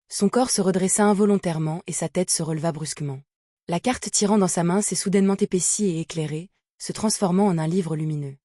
Son corps se redressa involontairement et sa tête se releva brusquement. La carte tirant dans sa main s'est soudainement épaissie et éclairée, se transformant en un livre lumineux.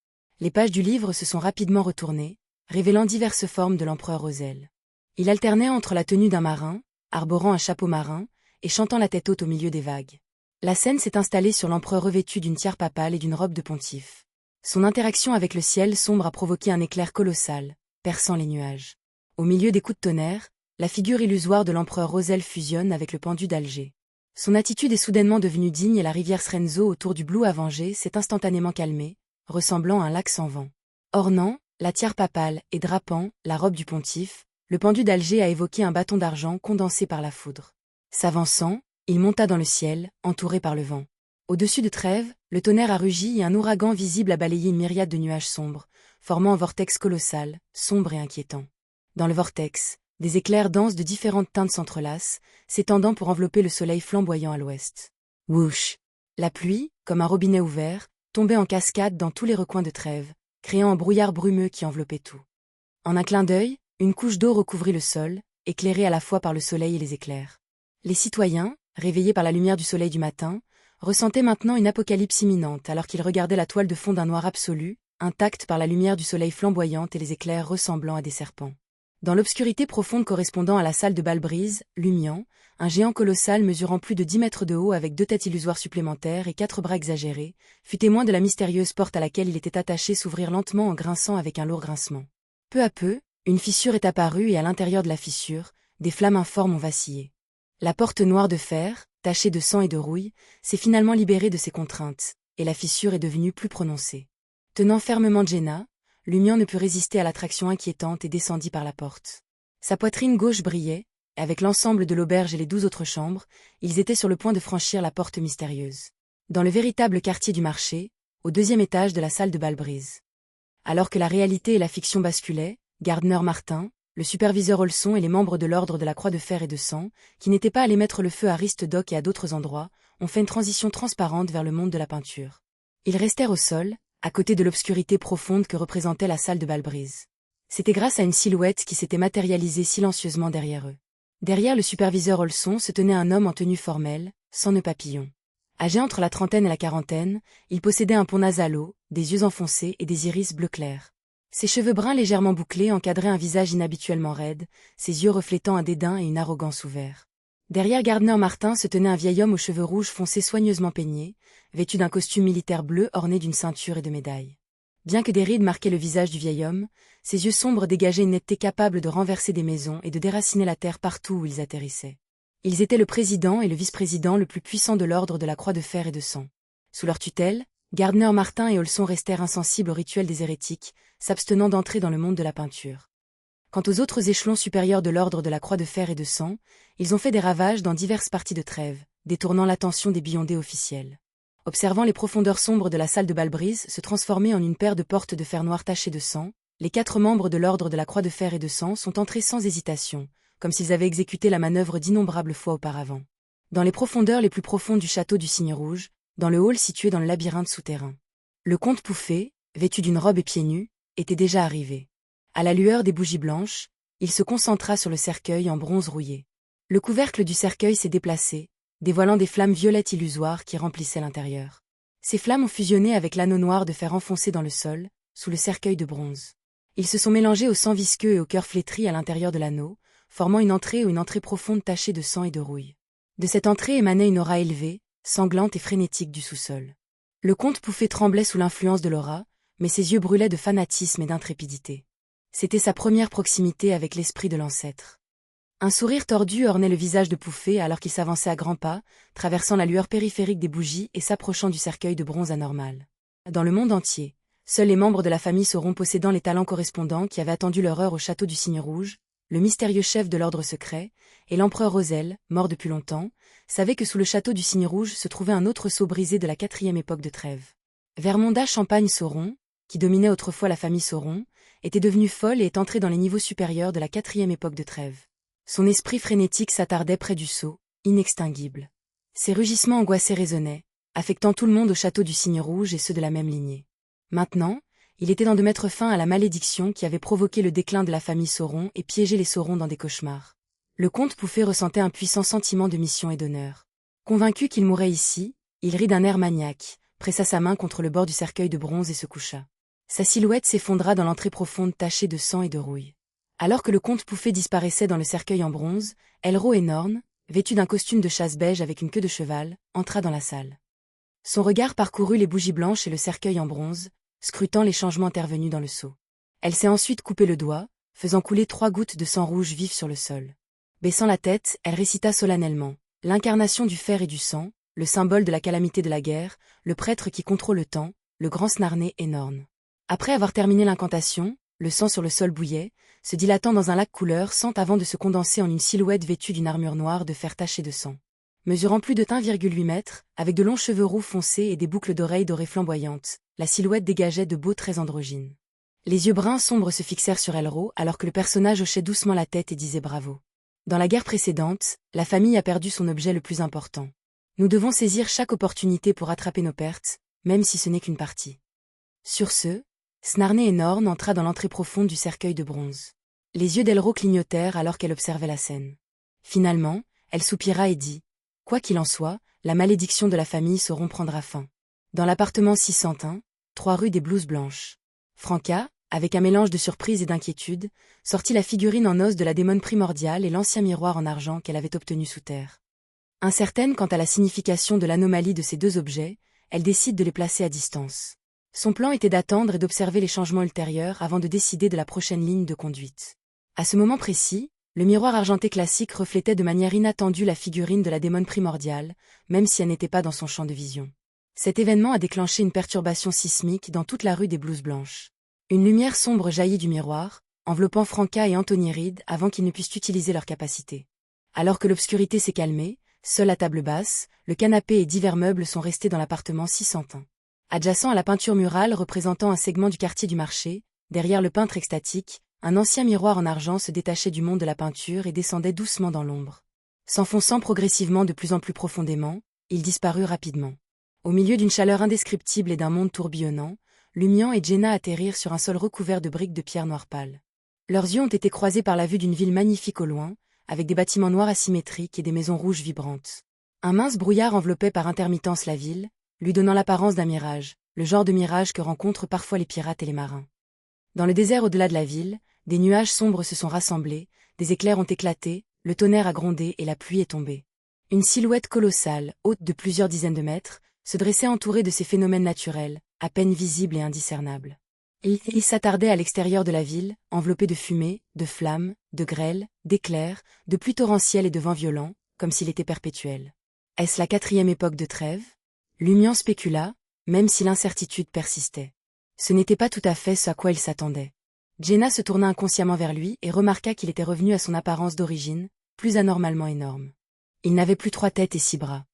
Les pages du livre se sont rapidement retournées, révélant diverses formes de l'empereur Roselle. Il alternait entre la tenue d'un marin, arborant un chapeau marin, et chantant la tête haute au milieu des vagues. La scène s'est installée sur l'empereur revêtu d'une tiare papale et d'une robe de pontife. Son interaction avec le ciel sombre a provoqué un éclair colossal, perçant les nuages. Au milieu des coups de tonnerre, la figure illusoire de l'empereur Roselle fusionne avec le pendu d'Alger. Son attitude est soudainement devenue digne et la rivière Srenzo autour du Blou Avengé s'est instantanément calmée, ressemblant à un lac sans vent. Ornant, la tiare papale et drapant, la robe du pontife, le pendu d'Alger a évoqué un bâton d'argent condensé par la foudre. S'avançant, il monta dans le ciel, entouré par le vent. Au-dessus de Trèves, le tonnerre a rugi et un ouragan visible a balayé une myriade de nuages sombres, formant un vortex colossal, sombre et inquiétant. Dans le vortex, des éclairs denses de différentes teintes s'entrelacent, s'étendant pour envelopper le soleil flamboyant à l'ouest. Whoosh! La pluie, comme un robinet ouvert, tombait en cascade dans tous les recoins de Trèves, créant un brouillard brumeux qui enveloppait tout. En un clin d'œil, une couche d'eau recouvrit le sol, éclairée à la fois par le soleil et les éclairs. Les citoyens, réveillés par la lumière du soleil du matin, ressentaient maintenant une apocalypse imminente alors qu'ils regardaient la toile de fond d'un noir absolu, intacte par la lumière du soleil flamboyante et les éclairs ressemblant à des serpents. Dans l'obscurité profonde correspondant à la salle de Balbrise, Lumian, un géant colossal mesurant plus de 10 mètres de haut avec 2 têtes illusoires supplémentaires et 4 bras exagérés, fut témoin de la mystérieuse porte à laquelle il était attaché s'ouvrir lentement en grinçant avec un lourd grincement. Peu à peu, une fissure est apparue et à l'intérieur de la fissure, des flammes informes ont vacillé. La porte noire de fer, tachée de sang et de rouille, s'est finalement libérée de ses contraintes, et la fissure est devenue plus prononcée. Tenant fermement Jenna, Lumian ne put résister à l'attraction inquiétante et descendit par la porte. Sa poitrine gauche brillait, et avec l'ensemble de l'auberge et les 12 autres chambres, ils étaient sur le point de franchir la porte mystérieuse. Dans le véritable quartier du marché, au 2e étage de la salle de Balbrise. Alors que la réalité et la fiction basculaient, Gardner Martin, le superviseur Olson et les membres de l'ordre de la Croix de Fer et de Sang, qui n'étaient pas allés mettre le feu à Ristedoc et à d'autres endroits, ont fait une transition transparente vers le monde de la peinture. Ils restèrent au sol, à côté de l'obscurité profonde que représentait la salle de Balbrise. C'était grâce à une silhouette qui s'était matérialisée silencieusement derrière eux. Derrière le superviseur Olson se tenait un homme en tenue formelle, sans nœud papillon. Âgé entre la trentaine et la quarantaine, il possédait un pont nasal haut, des yeux enfoncés et des iris bleu clair. Ses cheveux bruns légèrement bouclés encadraient un visage inhabituellement raide, ses yeux reflétant un dédain et une arrogance ouverts. Derrière Gardner Martin se tenait un vieil homme aux cheveux rouges foncés soigneusement peignés, vêtu d'un costume militaire bleu orné d'une ceinture et de médailles. Bien que des rides marquaient le visage du vieil homme, ses yeux sombres dégageaient une netteté capable de renverser des maisons et de déraciner la terre partout où ils atterrissaient. Ils étaient le président et le vice-président le plus puissant de l'ordre de la Croix de Fer et de Sang. Sous leur tutelle, Gardner Martin et Olson restèrent insensibles au rituel des hérétiques, s'abstenant d'entrer dans le monde de la peinture. Quant aux autres échelons supérieurs de l'ordre de la Croix de Fer et de Sang, ils ont fait des ravages dans diverses parties de Trèves, détournant l'attention des Beyondais officiels. Observant les profondeurs sombres de la salle de Balbrise se transformer en une paire de portes de fer noir tachées de sang, les 4 membres de l'ordre de la Croix de Fer et de Sang sont entrés sans hésitation, comme s'ils avaient exécuté la manœuvre d'innombrables fois auparavant. Dans les profondeurs les plus profondes du château du Cygne Rouge, dans le hall situé dans le labyrinthe souterrain. Le comte Pouffet, vêtu d'une robe et pieds nus, était déjà arrivé. À la lueur des bougies blanches, il se concentra sur le cercueil en bronze rouillé. Le couvercle du cercueil s'est déplacé, dévoilant des flammes violettes illusoires qui remplissaient l'intérieur. Ces flammes ont fusionné avec l'anneau noir de fer enfoncé dans le sol, sous le cercueil de bronze. Ils se sont mélangés au sang visqueux et au cœur flétri à l'intérieur de l'anneau, formant une entrée profonde tachée de sang et de rouille. De cette entrée émanait une aura élevée, sanglante et frénétique du sous-sol. Le comte Pouffet tremblait sous l'influence de l'aura, mais ses yeux brûlaient de fanatisme et d'intrépidité. C'était sa première proximité avec l'esprit de l'ancêtre. Un sourire tordu ornait le visage de Pouffet alors qu'il s'avançait à grands pas, traversant la lueur périphérique des bougies et s'approchant du cercueil de bronze anormal. Dans le monde entier, seuls les membres de la famille Sauron possédant les talents correspondants qui avaient attendu leur heure au château du Cygne Rouge, le mystérieux chef de l'ordre secret, et l'empereur Roselle, mort depuis longtemps, savaient que sous le château du Cygne Rouge se trouvait un autre sceau brisé de la 4e époque de Trèves. Vermonda Champagne Sauron, qui dominait autrefois la famille Sauron, était devenue folle et est entrée dans les niveaux supérieurs de la 4e époque de Trèves. Son esprit frénétique s'attardait près du sceau, inextinguible. Ses rugissements angoissés résonnaient, affectant tout le monde au château du Cygne Rouge et ceux de la même lignée. Maintenant, il était temps de mettre fin à la malédiction qui avait provoqué le déclin de la famille Sauron et piégé les Saurons dans des cauchemars. Le comte Pouffet ressentait un puissant sentiment de mission et d'honneur. Convaincu qu'il mourrait ici, il rit d'un air maniaque, pressa sa main contre le bord du cercueil de bronze et se coucha. Sa silhouette s'effondra dans l'entrée profonde tachée de sang et de rouille. Alors que le comte Pouffet disparaissait dans le cercueil en bronze, Elro énorme, vêtu d'un costume de chasse beige avec une queue de cheval, entra dans la salle. Son regard parcourut les bougies blanches et le cercueil en bronze, scrutant les changements intervenus dans le sceau. Elle s'est ensuite coupé le doigt, faisant couler 3 gouttes de sang rouge vif sur le sol. Baissant la tête, elle récita solennellement « L'incarnation du fer et du sang, le symbole de la calamité de la guerre, le prêtre qui contrôle le temps, le grand Snarné énorme. » Après avoir terminé l'incantation, le sang sur le sol bouillait, se dilatant dans un lac couleur sang avant de se condenser en une silhouette vêtue d'une armure noire de fer tachée de sang. Mesurant plus de 1,8 mètres, avec de longs cheveux roux foncés et des boucles d'oreilles dorées flamboyantes, la silhouette dégageait de beaux traits androgynes. Les yeux bruns sombres se fixèrent sur Elro alors que le personnage hochait doucement la tête et disait bravo. Dans la guerre précédente, la famille a perdu son objet le plus important. Nous devons saisir chaque opportunité pour rattraper nos pertes, même si ce n'est qu'une partie. Sur ce, Snarné énorme entra dans l'entrée profonde du cercueil de bronze. Les yeux d'Elro clignotèrent alors qu'elle observait la scène. Finalement, elle soupira et dit « Quoi qu'il en soit, la malédiction de la famille Sauron prendra fin. » Dans l'appartement 601, 3 rue des Blouses Blanches. Franca, avec un mélange de surprise et d'inquiétude, sortit la figurine en os de la démone primordiale et l'ancien miroir en argent qu'elle avait obtenu sous terre. Incertaine quant à la signification de l'anomalie de ces 2 objets, elle décide de les placer à distance. Son plan était d'attendre et d'observer les changements ultérieurs avant de décider de la prochaine ligne de conduite. À ce moment précis, le miroir argenté classique reflétait de manière inattendue la figurine de la démone primordiale, même si elle n'était pas dans son champ de vision. Cet événement a déclenché une perturbation sismique dans toute la rue des Blouses Blanches. Une lumière sombre jaillit du miroir, enveloppant Franca et Anthony Reed avant qu'ils ne puissent utiliser leurs capacités. Alors que l'obscurité s'est calmée, seule la table basse, le canapé et divers meubles sont restés dans l'appartement 601. Adjacent à la peinture murale représentant un segment du quartier du marché, derrière le peintre extatique, un ancien miroir en argent se détachait du monde de la peinture et descendait doucement dans l'ombre. S'enfonçant progressivement de plus en plus profondément, il disparut rapidement. Au milieu d'une chaleur indescriptible et d'un monde tourbillonnant, Lumian et Jenna atterrirent sur un sol recouvert de briques de pierre noire pâle. Leurs yeux ont été croisés par la vue d'une ville magnifique au loin, avec des bâtiments noirs asymétriques et des maisons rouges vibrantes. Un mince brouillard enveloppait par intermittence la ville, lui donnant l'apparence d'un mirage, le genre de mirage que rencontrent parfois les pirates et les marins. Dans le désert au-delà de la ville, des nuages sombres se sont rassemblés, des éclairs ont éclaté, le tonnerre a grondé et la pluie est tombée. Une silhouette colossale, haute de plusieurs dizaines de mètres, se dressait entourée de ces phénomènes naturels, à peine visibles et indiscernables. Il s'attardait à l'extérieur de la ville, enveloppé de fumée, de flammes, de grêles, d'éclairs, de pluies torrentielles et de vents violents, comme s'il était perpétuel. Est-ce la 4e époque de trêve? Lumian spécula, même si l'incertitude persistait. Ce n'était pas tout à fait ce à quoi il s'attendait. Jenna se tourna inconsciemment vers lui et remarqua qu'il était revenu à son apparence d'origine, plus anormalement énorme. Il n'avait plus 3 têtes et 6 bras.